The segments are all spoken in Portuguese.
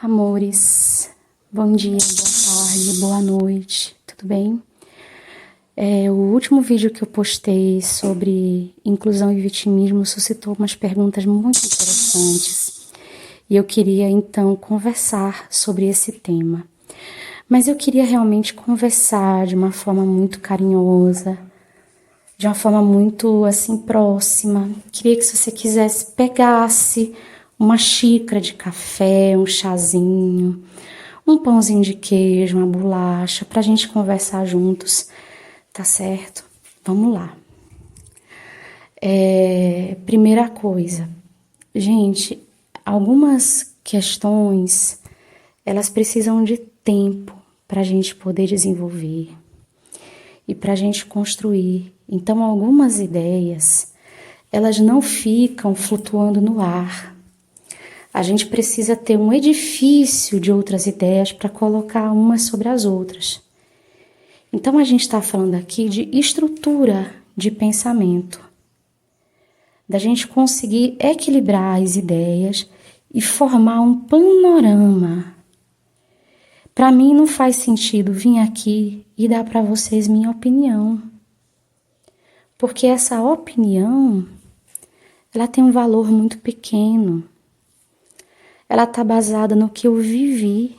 Amores, bom dia, boa tarde, boa noite, tudo bem? O último vídeo que eu postei sobre inclusão e vitimismo suscitou umas perguntas muito interessantes e eu queria então conversar sobre esse tema. Mas eu queria realmente conversar de uma forma muito carinhosa, de uma forma muito assim próxima. Queria que se você quisesse pegasse uma xícara de café, um chazinho, um pãozinho de queijo, uma bolacha, pra gente conversar juntos, tá certo? Vamos lá. Primeira coisa, gente, algumas questões, elas precisam de tempo pra gente poder desenvolver e pra gente construir. Então, algumas ideias, elas não ficam flutuando no ar. A gente precisa ter um edifício de outras ideias para colocar umas sobre as outras. Então, a gente está falando aqui de estrutura de pensamento, da gente conseguir equilibrar as ideias e formar um panorama. Para mim, não faz sentido vir aqui e dar para vocês minha opinião, porque essa opinião, ela tem um valor muito pequeno. Ela está basada no que eu vivi,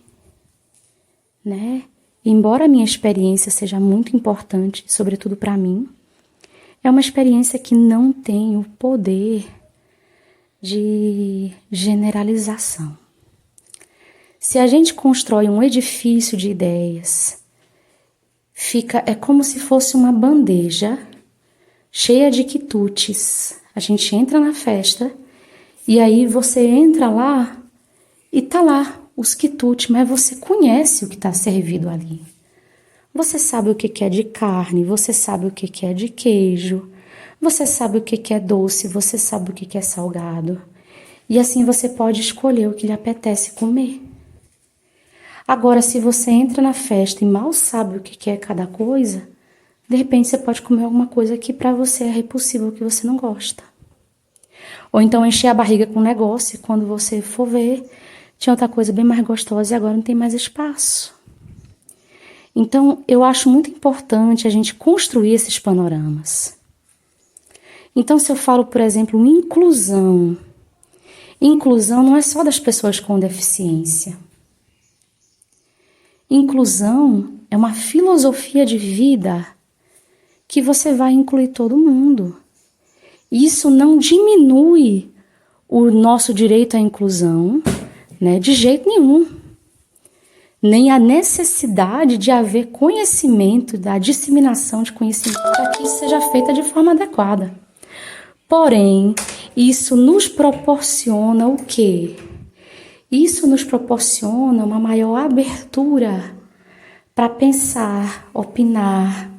né? Embora a minha experiência seja muito importante, sobretudo para mim, é uma experiência que não tem o poder de generalização. Se a gente constrói um edifício de ideias, é como se fosse uma bandeja cheia de quitutes. A gente entra na festa e aí você entra lá e tá lá os quitutes, mas você conhece o que está servido ali. Você sabe o que é de carne, você sabe o que é de queijo, você sabe o que é doce, você sabe o que é salgado. E assim você pode escolher o que lhe apetece comer. Agora, se você entra na festa e mal sabe o que é cada coisa, de repente você pode comer alguma coisa que para você é repulsivo, que você não gosta. Ou então encher a barriga com um negócio e quando você for ver, tinha outra coisa bem mais gostosa e agora não tem mais espaço. Então, eu acho muito importante a gente construir esses panoramas. Então, se eu falo, por exemplo, inclusão não é só das pessoas com deficiência. Inclusão é uma filosofia de vida que você vai incluir todo mundo. Isso não diminui o nosso direito à inclusão, né, de jeito nenhum. Nem a necessidade de haver conhecimento, da disseminação de conhecimento para que isso seja feita de forma adequada. Porém, isso nos proporciona o quê? Isso nos proporciona uma maior abertura para pensar, opinar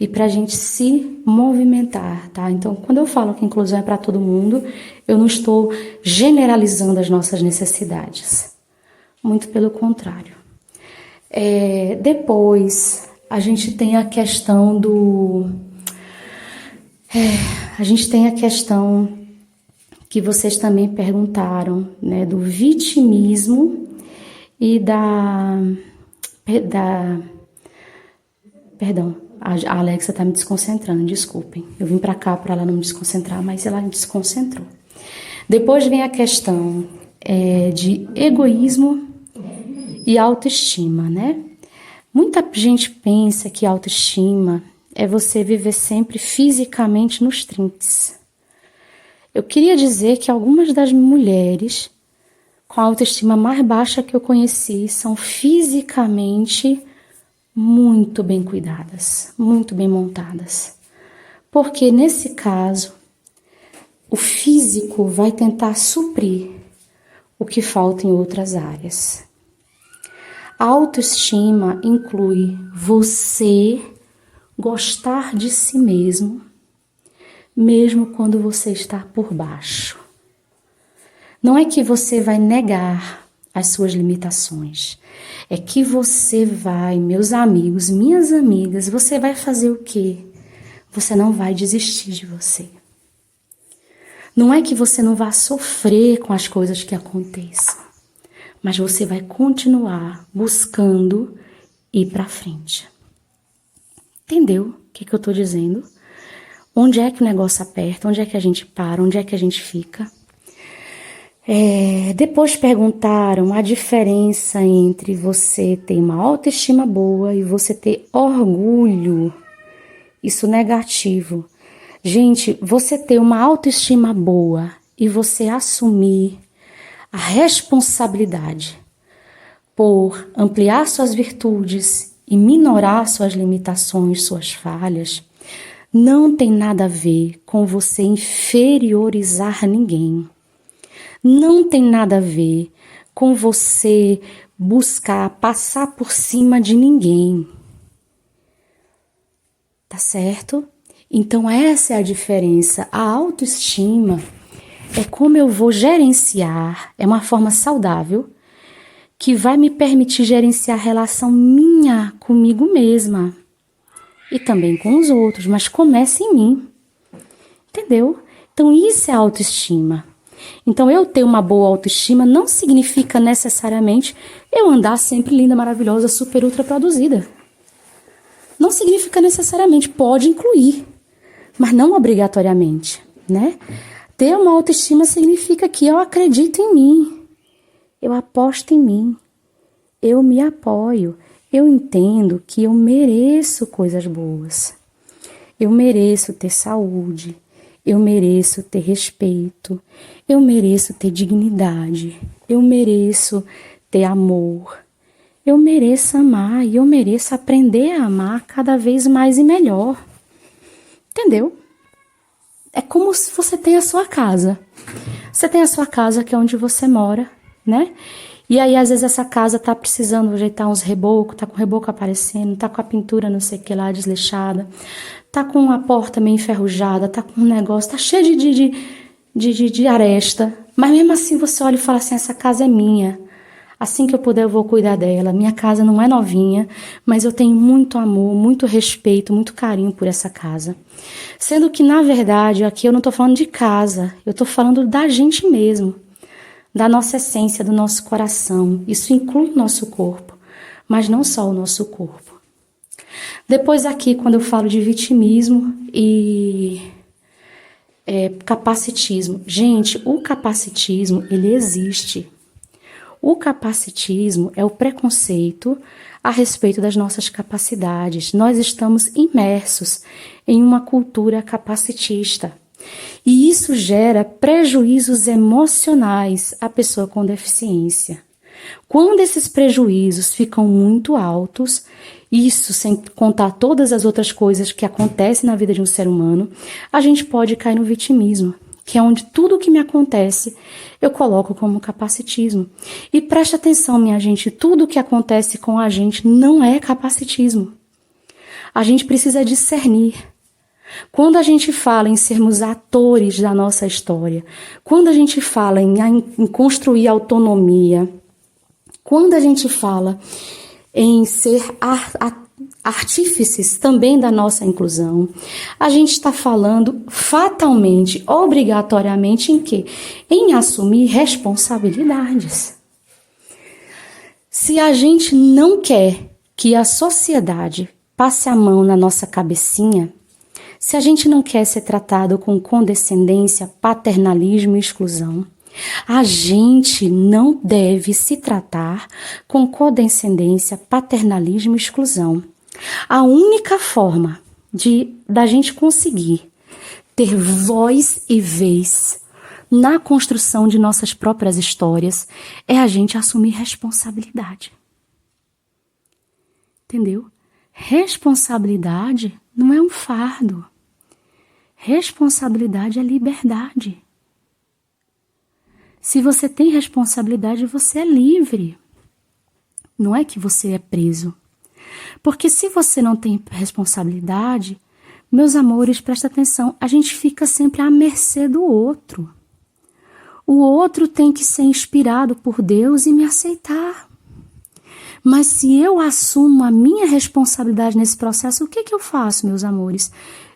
e para a gente se movimentar, tá? Então, quando eu falo que inclusão é para todo mundo, eu não estou generalizando as nossas necessidades. Muito pelo contrário. Depois, a gente tem a questão que vocês também perguntaram, né? Do vitimismo e Perdão, a Alexa tá me desconcentrando, desculpem. Eu vim para cá para ela não me desconcentrar, mas ela me desconcentrou. Depois vem a questão de egoísmo e autoestima, né? Muita gente pensa que autoestima é você viver sempre fisicamente nos trinques. Eu queria dizer que algumas das mulheres com a autoestima mais baixa que eu conheci são fisicamente muito bem cuidadas, muito bem montadas. Porque nesse caso, o físico vai tentar suprir o que falta em outras áreas. A autoestima inclui você gostar de si mesmo quando você está por baixo. Não é que você vai negar as suas limitações. É que você vai, meus amigos, minhas amigas, você vai fazer o quê? Você não vai desistir de você. Não é que você não vá sofrer com as coisas que aconteçam. mas você vai continuar buscando ir para frente. Entendeu o que eu tô dizendo? Onde é que o negócio aperta? Onde é que a gente para? Onde é que a gente fica? Depois perguntaram a diferença entre você ter uma autoestima boa e você ter orgulho. Isso negativo. Gente, você ter uma autoestima boa e você assumir a responsabilidade por ampliar suas virtudes e minorar suas limitações, suas falhas, não tem nada a ver com você inferiorizar ninguém. Não tem nada a ver com você buscar passar por cima de ninguém. Tá certo? Então essa é a diferença. A autoestima é como eu vou gerenciar, é uma forma saudável que vai me permitir gerenciar a relação minha comigo mesma e também com os outros, mas começa em mim. Entendeu? Então isso é autoestima. Então eu ter uma boa autoestima não significa necessariamente eu andar sempre linda, maravilhosa, super ultra produzida. Não significa necessariamente, pode incluir, mas não obrigatoriamente, né? Ter uma autoestima significa que eu acredito em mim, eu aposto em mim, eu me apoio, eu entendo que eu mereço coisas boas, eu mereço ter saúde, eu mereço ter respeito, eu mereço ter dignidade, eu mereço ter amor, eu mereço amar e eu mereço aprender a amar cada vez mais e melhor. Entendeu? É como se você tem a sua casa. Você tem a sua casa, que é onde você mora, né? E aí, às vezes, essa casa tá precisando ajeitar uns rebocos, tá com o reboco aparecendo, tá com a pintura não sei o que lá desleixada, tá com a porta meio enferrujada, tá com um negócio, tá cheio de aresta. Mas mesmo assim, você olha e fala assim, essa casa é minha. Assim que eu puder, eu vou cuidar dela. Minha casa não é novinha, mas eu tenho muito amor, muito respeito, muito carinho por essa casa. Sendo que, na verdade, aqui eu não tô falando de casa, eu tô falando da gente mesmo, da nossa essência, do nosso coração. Isso inclui o nosso corpo, mas não só o nosso corpo. Depois aqui, quando eu falo de vitimismo e capacitismo. Gente, o capacitismo, ele existe. O capacitismo é o preconceito a respeito das nossas capacidades. Nós estamos imersos em uma cultura capacitista. E isso gera prejuízos emocionais à pessoa com deficiência. Quando esses prejuízos ficam muito altos, isso sem contar todas as outras coisas que acontecem na vida de um ser humano, a gente pode cair no vitimismo, que é onde tudo o que me acontece eu coloco como capacitismo. E preste atenção, minha gente, tudo o que acontece com a gente não é capacitismo. A gente precisa discernir. Quando a gente fala em sermos atores da nossa história, quando a gente fala em construir autonomia, quando a gente fala em ser artífices também da nossa inclusão, a gente está falando fatalmente, obrigatoriamente em quê? Em assumir responsabilidades. Se a gente não quer que a sociedade passe a mão na nossa cabecinha, se a gente não quer ser tratado com condescendência, paternalismo e exclusão, a gente não deve se tratar com condescendência, paternalismo e exclusão. A única forma da gente conseguir ter voz e vez na construção de nossas próprias histórias é a gente assumir responsabilidade. Entendeu? Responsabilidade não é um fardo. Responsabilidade é liberdade. Se você tem responsabilidade, você é livre. Não é que você é preso. Porque se você não tem responsabilidade, meus amores, presta atenção, a gente fica sempre à mercê do outro. O outro tem que ser inspirado por Deus e me aceitar. Mas se eu assumo a minha responsabilidade nesse processo, o que eu faço, meus amores?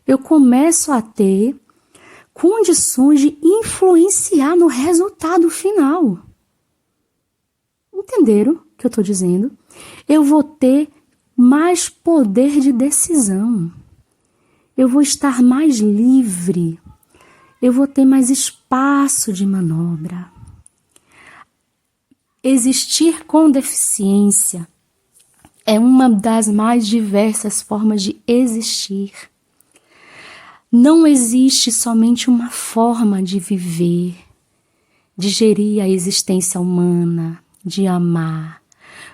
Eu começo a ter condições de influenciar no resultado final. Entenderam o que eu estou dizendo? Eu vou ter mais poder de decisão. Eu vou estar mais livre. Eu vou ter mais espaço de manobra. Existir com deficiência é uma das mais diversas formas de existir. Não existe somente uma forma de viver, de gerir a existência humana, de amar.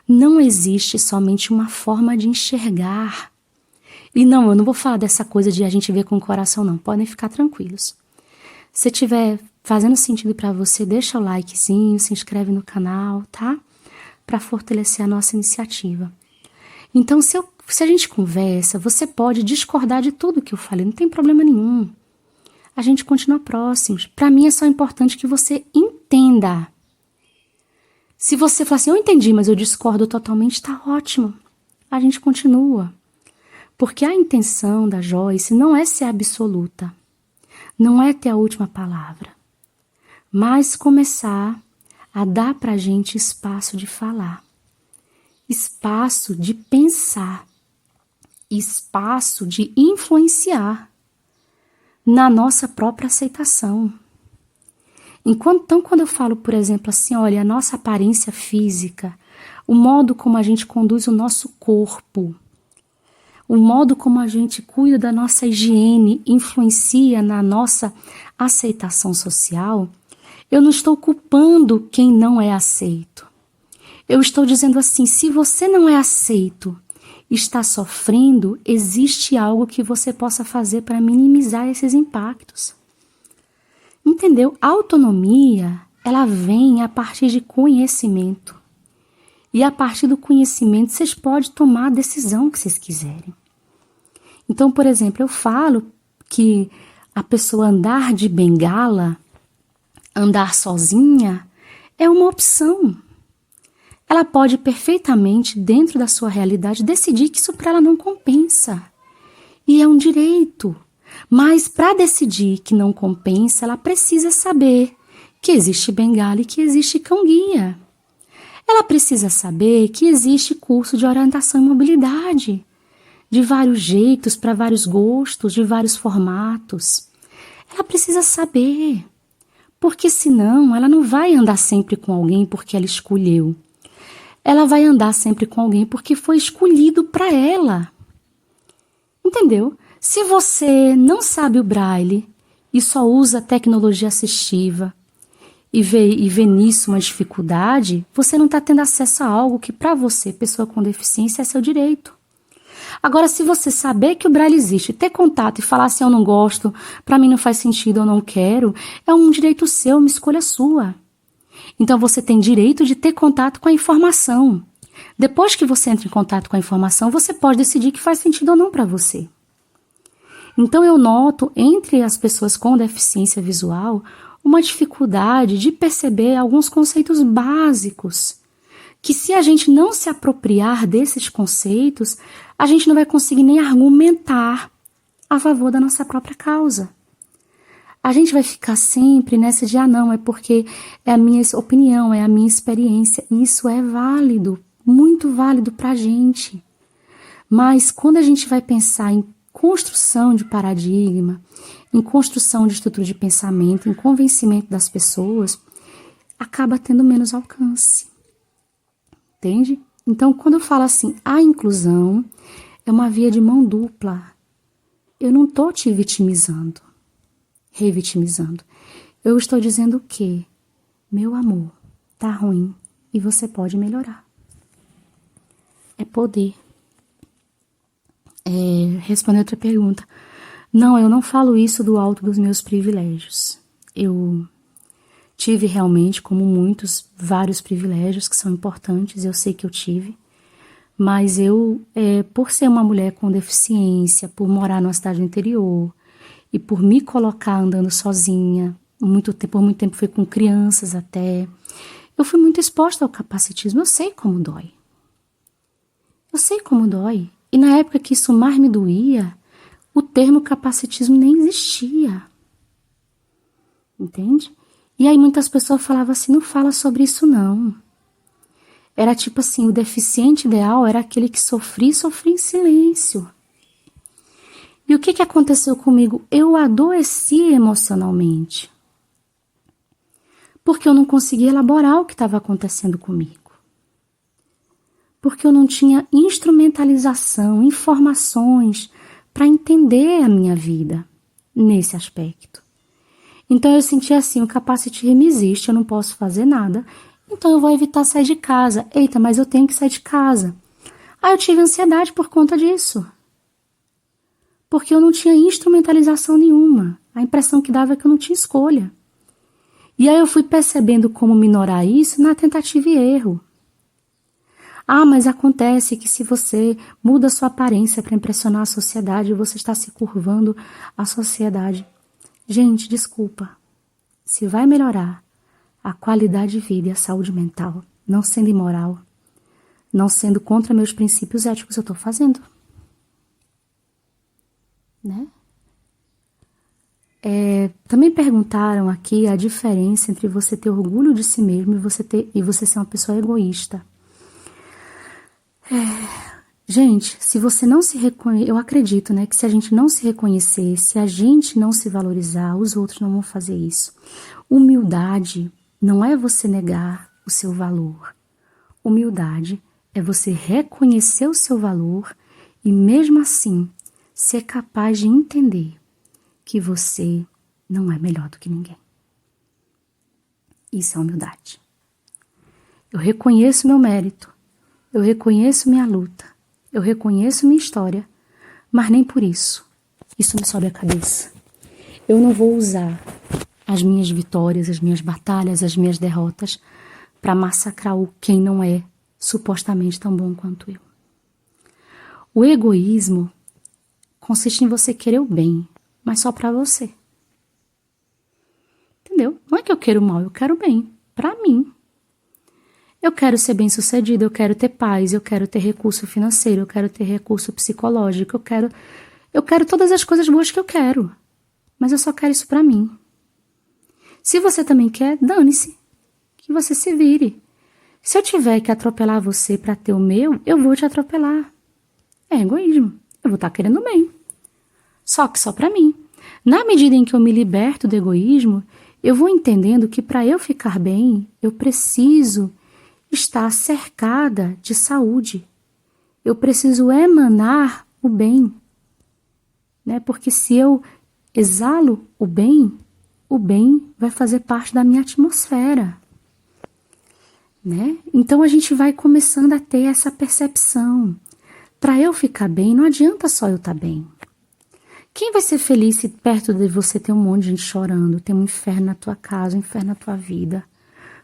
Não existe somente uma forma de enxergar. E não, eu não vou falar dessa coisa de a gente ver com o coração, não. Podem ficar tranquilos. Se tiver fazendo sentido para você, deixa o likezinho, se inscreve no canal, tá? Para fortalecer a nossa iniciativa. Então, se a gente conversa, você pode discordar de tudo que eu falei, não tem problema nenhum. A gente continua próximos. Para mim é só importante que você entenda. Se você falar assim, eu entendi, mas eu discordo totalmente, tá ótimo. A gente continua. Porque a intenção da Joyce não é ser absoluta. Não é ter a última palavra. Mas começar a dar pra gente espaço de falar. Espaço de pensar. Espaço de influenciar na nossa própria aceitação. Então, quando eu falo, por exemplo, assim, olha, a nossa aparência física, o modo como a gente conduz o nosso corpo, o modo como a gente cuida da nossa higiene influencia na nossa aceitação social, eu não estou culpando quem não é aceito. Eu estou dizendo assim, se você não é aceito, está sofrendo, existe algo que você possa fazer para minimizar esses impactos. Entendeu? A autonomia, ela vem a partir de conhecimento. E a partir do conhecimento, vocês podem tomar a decisão que vocês quiserem. Então, por exemplo, eu falo que a pessoa andar de bengala, andar sozinha, é uma opção. Ela pode perfeitamente, dentro da sua realidade, decidir que isso para ela não compensa. E é um direito. Mas para decidir que não compensa, ela precisa saber que existe bengala e que existe cão-guia. Ela precisa saber que existe curso de orientação e mobilidade, de vários jeitos, para vários gostos, de vários formatos. Ela precisa saber, porque senão ela não vai andar sempre com alguém porque ela escolheu. Ela vai andar sempre com alguém porque foi escolhido para ela. Entendeu? Se você não sabe o braille e só usa tecnologia assistiva e vê nisso uma dificuldade, você não está tendo acesso a algo que para você, pessoa com deficiência, é seu direito. Agora, se você saber que o braille existe, ter contato e falar assim, eu não gosto, para mim não faz sentido, eu não quero, é um direito seu, uma escolha sua. Então, você tem direito de ter contato com a informação. Depois que você entra em contato com a informação, você pode decidir que faz sentido ou não para você. Então, eu noto entre as pessoas com deficiência visual uma dificuldade de perceber alguns conceitos básicos, que se a gente não se apropriar desses conceitos, a gente não vai conseguir nem argumentar a favor da nossa própria causa. A gente vai ficar sempre nessa de, não, é porque é a minha opinião, é a minha experiência. Isso é válido, muito válido para a gente. Mas quando a gente vai pensar em construção de paradigma, em construção de estrutura de pensamento, em convencimento das pessoas, acaba tendo menos alcance. Entende? Então, quando eu falo assim, a inclusão é uma via de mão dupla. Eu não estou te vitimizando, revitimizando. Eu estou dizendo o quê? Meu amor, tá ruim e você pode melhorar. É poder. Responder outra pergunta. Não, eu não falo isso do alto dos meus privilégios. Eu tive realmente, como muitos, vários privilégios que são importantes, eu sei que eu tive. Mas eu, por ser uma mulher com deficiência, por morar numa cidade do interior e por me colocar andando sozinha, por muito tempo fui com crianças até, eu fui muito exposta ao capacitismo. Eu sei como dói. Eu sei como dói. E na época que isso mais me doía, o termo capacitismo nem existia. Entende? E aí muitas pessoas falavam assim, não fala sobre isso não. Era tipo assim, o deficiente ideal era aquele que sofria em silêncio. E o que aconteceu comigo? Eu adoeci emocionalmente. Porque eu não conseguia elaborar o que estava acontecendo comigo. Porque eu não tinha instrumentalização, informações para entender a minha vida nesse aspecto. Então eu sentia assim, o capacity me existe, eu não posso fazer nada, então eu vou evitar sair de casa. Eita, mas eu tenho que sair de casa. Aí eu tive ansiedade por conta disso. Porque eu não tinha instrumentalização nenhuma. A impressão que dava é que eu não tinha escolha. E aí eu fui percebendo como minorar isso na tentativa e erro. Ah, mas acontece que se você muda a sua aparência para impressionar a sociedade, você está se curvando à sociedade. Gente, desculpa. Se vai melhorar a qualidade de vida e a saúde mental, não sendo imoral, não sendo contra meus princípios éticos, eu estou fazendo. Né? Também perguntaram aqui a diferença entre você ter orgulho de si mesmo e você ser uma pessoa egoísta. Gente, se você não se reconhecer, eu acredito, né, que se a gente não se reconhecer, se a gente não se valorizar, os outros não vão fazer isso. Humildade não é você negar o seu valor. Humildade é você reconhecer o seu valor e mesmo assim ser capaz de entender que você não é melhor do que ninguém. Isso é humildade. Eu reconheço meu mérito, eu reconheço minha luta, eu reconheço minha história, mas nem por isso me sobe a cabeça. Eu não vou usar as minhas vitórias, as minhas batalhas, as minhas derrotas para massacrar quem não é supostamente tão bom quanto eu. O egoísmo consiste em você querer o bem, mas só para você. Entendeu? Não é que eu quero o mal, eu quero o bem, para mim. Eu quero ser bem-sucedido, eu quero ter paz, eu quero ter recurso financeiro, eu quero ter recurso psicológico, eu quero todas as coisas boas que eu quero, mas eu só quero isso para mim. Se você também quer, dane-se, que você se vire. Se eu tiver que atropelar você para ter o meu, eu vou te atropelar. É egoísmo, eu vou estar querendo bem. Só que só para mim. Na medida em que eu me liberto do egoísmo, eu vou entendendo que para eu ficar bem, eu preciso estar cercada de saúde. Eu preciso emanar o bem. Né? Porque se eu exalo o bem vai fazer parte da minha atmosfera. Né? Então a gente vai começando a ter essa percepção. Para eu ficar bem, não adianta só eu estar bem. Quem vai ser feliz se perto de você tem um monte de gente chorando, tem um inferno na tua casa, um inferno na tua vida?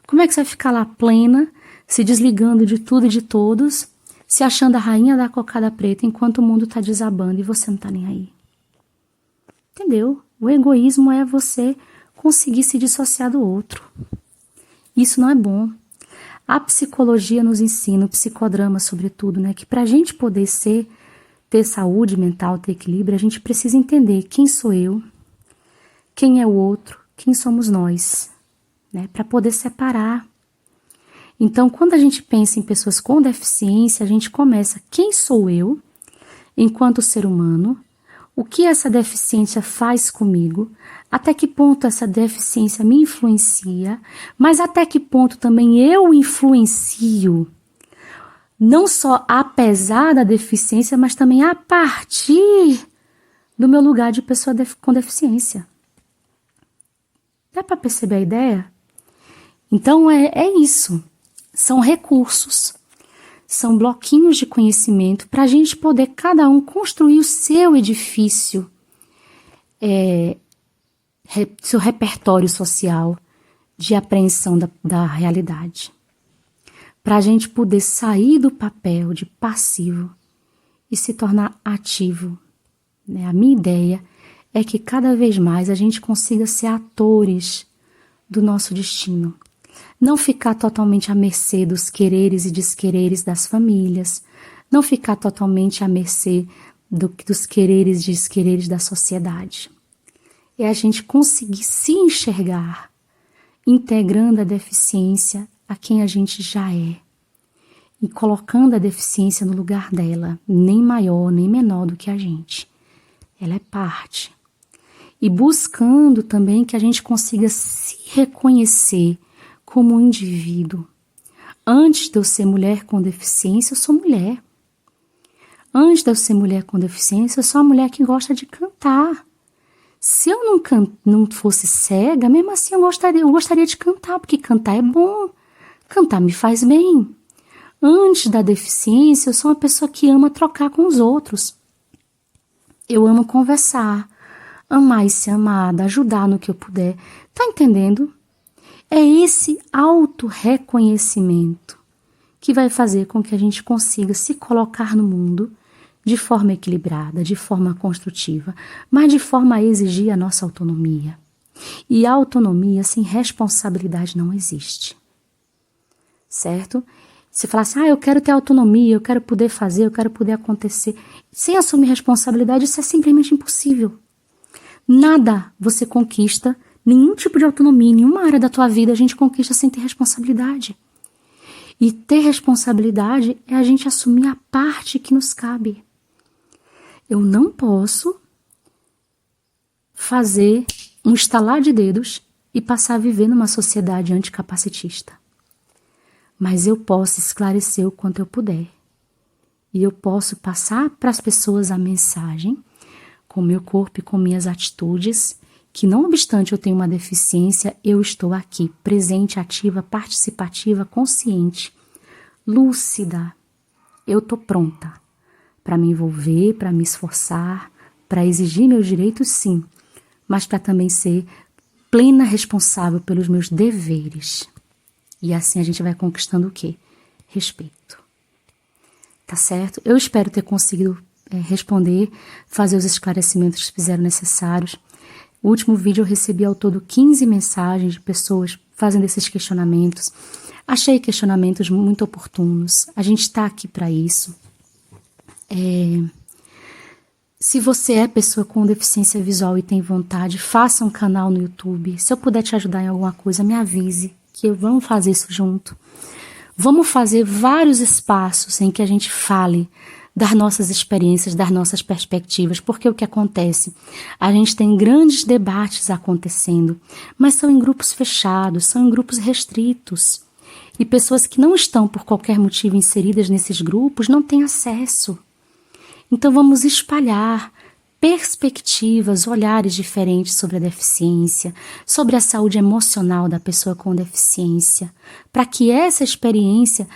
Como é que você vai ficar lá plena, se desligando de tudo e de todos, se achando a rainha da cocada preta enquanto o mundo está desabando e você não está nem aí? Entendeu? O egoísmo é você conseguir se dissociar do outro. Isso não é bom. A psicologia nos ensina, o psicodrama sobretudo, né, que para a gente poder ter saúde mental, ter equilíbrio, a gente precisa entender quem sou eu, quem é o outro, quem somos nós, né, para poder separar. Então, quando a gente pensa em pessoas com deficiência, a gente começa, quem sou eu, enquanto ser humano, o que essa deficiência faz comigo, até que ponto essa deficiência me influencia, mas até que ponto também eu influencio, não só apesar da deficiência, mas também a partir do meu lugar de pessoa com deficiência. Dá para perceber a ideia? Então é isso, são recursos, são bloquinhos de conhecimento para a gente poder cada um construir o seu edifício, seu repertório social de apreensão da realidade. Para a gente poder sair do papel de passivo e se tornar ativo. Né? A minha ideia é que cada vez mais a gente consiga ser atores do nosso destino. Não ficar totalmente à mercê dos quereres e desquereres das famílias, não ficar totalmente à mercê dos quereres e desquereres da sociedade. É a gente conseguir se enxergar, integrando a deficiência a quem a gente já é. e colocando a deficiência no lugar dela, nem maior, nem menor do que a gente. Ela é parte. E buscando também que a gente consiga se reconhecer como um indivíduo. Antes de eu ser mulher com deficiência, eu sou mulher. Antes de eu ser mulher com deficiência, eu sou uma mulher que gosta de cantar. Se eu não fosse cega, mesmo assim eu gostaria de cantar, porque cantar é bom. Cantar me faz bem. Antes da deficiência, eu sou uma pessoa que ama trocar com os outros. Eu amo conversar, amar e ser amada, ajudar no que eu puder. Tá entendendo? É esse auto-reconhecimento que vai fazer com que a gente consiga se colocar no mundo de forma equilibrada, de forma construtiva, mas de forma a exigir a nossa autonomia. E a autonomia sem responsabilidade não existe. Certo? Se falar assim, eu quero ter autonomia, eu quero poder fazer, eu quero poder acontecer, sem assumir responsabilidade, isso é simplesmente impossível. Nada você conquista, nenhum tipo de autonomia, em nenhuma área da tua vida a gente conquista sem ter responsabilidade. E ter responsabilidade é a gente assumir a parte que nos cabe. Eu não posso fazer um estalar de dedos e passar a viver numa sociedade anticapacitista. Mas eu posso esclarecer o quanto eu puder. E eu posso passar para as pessoas a mensagem, com meu corpo e com minhas atitudes, que não obstante eu tenho uma deficiência, eu estou aqui, presente, ativa, participativa, consciente, lúcida. Eu estou pronta para me envolver, para me esforçar, para exigir meus direitos, sim, mas para também ser plena responsável pelos meus deveres. E assim a gente vai conquistando o quê? Respeito. Tá certo? Eu espero ter conseguido responder, fazer os esclarecimentos que fizeram necessários. No último vídeo eu recebi ao todo 15 mensagens de pessoas fazendo esses questionamentos. Achei questionamentos muito oportunos. A gente está aqui para isso. Se você é pessoa com deficiência visual e tem vontade, faça um canal no YouTube. Se eu puder te ajudar em alguma coisa, me avise, que vamos fazer isso junto. Vamos fazer vários espaços em que a gente fale das nossas experiências, das nossas perspectivas, porque o que acontece? A gente tem grandes debates acontecendo, mas são em grupos fechados, são em grupos restritos. E pessoas que não estão, por qualquer motivo, inseridas nesses grupos, não têm acesso. Então vamos espalhar perspectivas, olhares diferentes sobre a deficiência, sobre a saúde emocional da pessoa com deficiência, para que essa experiência,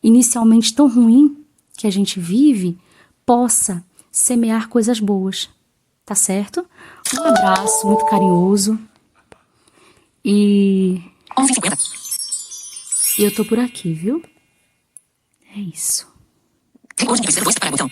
inicialmente tão ruim que a gente vive, possa semear coisas boas, tá certo? Um abraço muito carinhoso e eu tô por aqui, viu? É isso. Hoje, terceiro, vou para o botão.